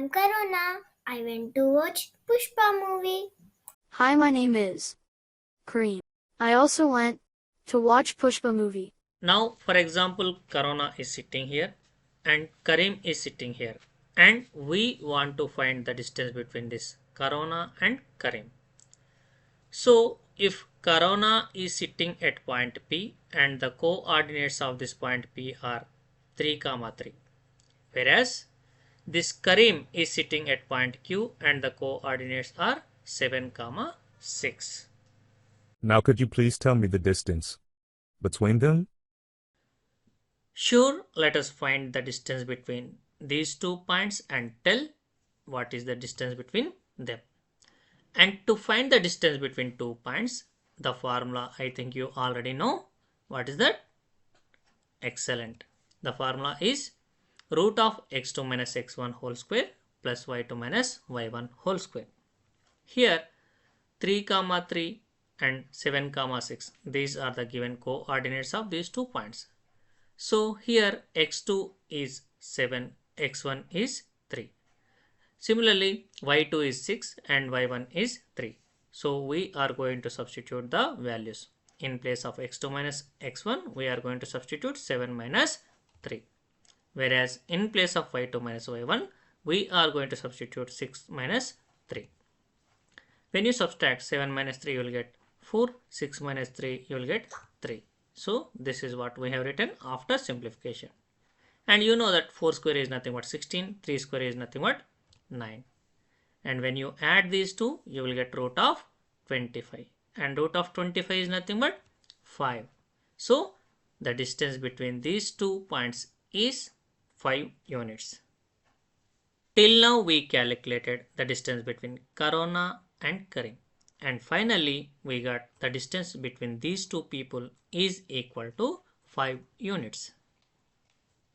I'm Karuna. I went to watch Pushpa movie. Hi, my name is Kareem. I also went to watch Pushpa movie. Now, for example, Karuna is sitting here and Karim is sitting here. And we want to find the distance between this Karuna and Karim. So, if Karuna is sitting at point P and the coordinates of this point P are 3, 3, whereas this Karim is sitting at point Q and the coordinates are 7, 6. Now could you please tell me the distance between them? Sure, let us find the distance between these 2 points and tell what is the distance between them. And to find the distance between 2 points, the formula I think you already know. What is that? Excellent. The formula is root of x2 minus x1 whole square plus y2 minus y1 whole square. Here 3, 3 and 7, 6, these are the given coordinates of these 2 points. So here x2 is 7, x1 is 3. Similarly, y2 is 6 and y1 is 3. So we are going to substitute the values. In place of x2 minus x1, we are going to substitute 7 minus 3. Whereas in place of y2 minus y1, we are going to substitute 6 minus 3. When you subtract 7 minus 3, you will get 4. 6 minus 3, you will get 3. So this is what we have written after simplification. And you know that 4 square is nothing but 16, 3 square is nothing but 9. And when you add these two, you will get root of 25. And root of 25 is nothing but 5. So the distance between these 2 points is 5 units. Till now we calculated the distance between Karuna and Karim. And finally we got the distance between these two people is equal to 5 units.